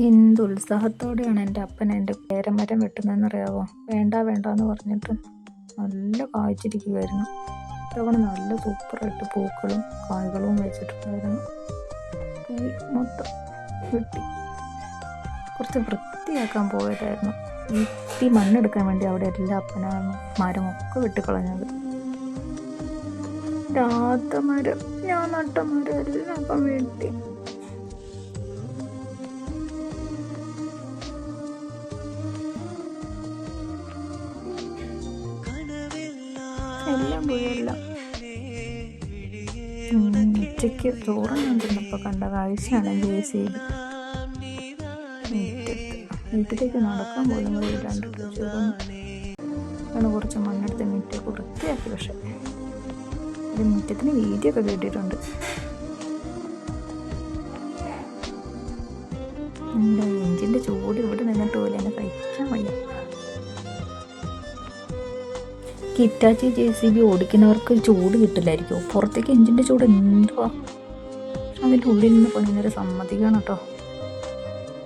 എന്ത് ഉത്സാഹത്തോടെയാണ് എൻ്റെ അപ്പൻ എൻ്റെ പേരമരം വെട്ടുന്നതെന്നറിയാവോ. വേണ്ട വേണ്ട എന്ന് പറഞ്ഞിട്ടും നല്ല കായ്ച്ചിരിക്കുമായിരുന്നു. ഇത്തവണ നല്ല സൂപ്പറായിട്ട് പൂക്കളും കായ്കളും വെച്ചിട്ടുണ്ടായിരുന്നു. മൊത്തം വെട്ടി കുറച്ച് വൃത്തിയാക്കാൻ പോയതായിരുന്നു. ഈ മണ്ണെടുക്കാൻ വേണ്ടി അവിടെ എല്ലാ അപ്പനാണ് മരമൊക്കെ വെട്ടിക്കളഞ്ഞത്. രാത്ത മരം, ഞാൻ നട്ട മരം എല്ലാം അപ്പം വെട്ടി. എല്ലാം പോയി എല്ലാം. ഉച്ചയ്ക്ക് ചോറൊന്നും തിന്നപ്പോൾ കണ്ട കാഴ്ചയാണ് JCB വീട്ടിലേക്ക് നടക്കാൻ പോലും വഴിയില്ലാണ്ട് അങ്ങനെ കുറച്ച് മണ്ണെടുത്ത് മുറ്റൊക്കെ വൃത്തിയാക്കി. പക്ഷെ ഒരു മുറ്റത്തിന് വീതിയൊക്കെ കേട്ടിട്ടുണ്ട്. എൻ്റെ എഞ്ചിൻ്റെ ചൂട് ഇവിടെ നിന്നിട്ട് പോലെ എന്നെ കഴിക്കാൻ വയ്യ. ഹിറ്റാച്ചി JCB ഓടിക്കുന്നവർക്ക് ചൂട് കിട്ടില്ലായിരിക്കുമോ? പുറത്തേക്ക് എഞ്ചിൻ്റെ ചൂട് എന്തുവാ, പക്ഷെ അതിൻ്റെ ഉള്ളിൽ നിന്ന് പണിയുന്നവരെ സമ്മതിക്കണം കേട്ടോ.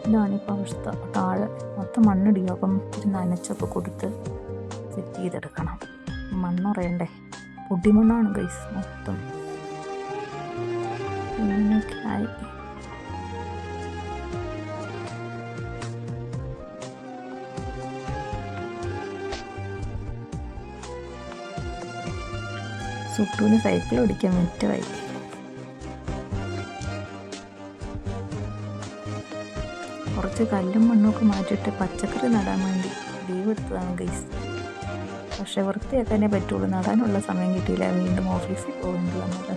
ഇതാണിപ്പോൾ അവസ്ഥ. താഴെ മൊത്തം മണ്ണിടിക്കും. അപ്പം ഇത്തിരി നനച്ചൊക്കെ കൊടുത്ത് സെറ്റ് ചെയ്തെടുക്കണം. മണ്ണുറയണ്ടേ, പൊടിമണ്ണാണ് ഗൈസ് മൊത്തം. ഇങ്ങനെയൊക്കെ ആയി. സുട്ടൂന് സൈക്കിൾ ഓടിക്കാൻ മിറ്റമായി. കുറച്ച് കല്ലും മണ്ണൊക്കെ മാറ്റിയിട്ട് പച്ചക്കറി നടാൻ വേണ്ടി ലീവ് എടുത്തതാണ് ഗൈസ്. പക്ഷെ വൃത്തിയാക്കാനേ പറ്റുള്ളൂ, നടാനുള്ള സമയം കിട്ടിയില്ല. വീണ്ടും ഓഫീസിൽ പോകേണ്ടി വന്നത്.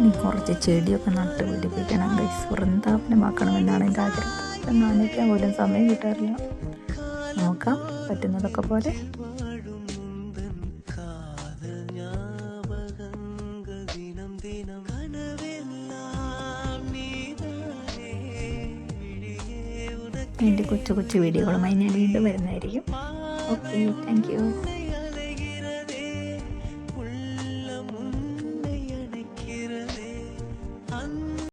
ഇനി കുറച്ച് ചെടിയൊക്കെ നട്ട് പിടിപ്പിക്കണം ഗൈസ്. വൃന്ദാവനമാക്കണമെന്നാണ് എൻ്റെ ആഗ്രഹം. നനയ്ക്കാൻ പോലും സമയം കിട്ടാറില്ല. നോക്കാം പറ്റുന്നതൊക്കെ പോലെ. എൻ്റെ കൊച്ചു കൊച്ചു വീഡിയോകളുമായി ഞാൻ വീണ്ടും വരുന്നതായിരിക്കും. Okay, thank you.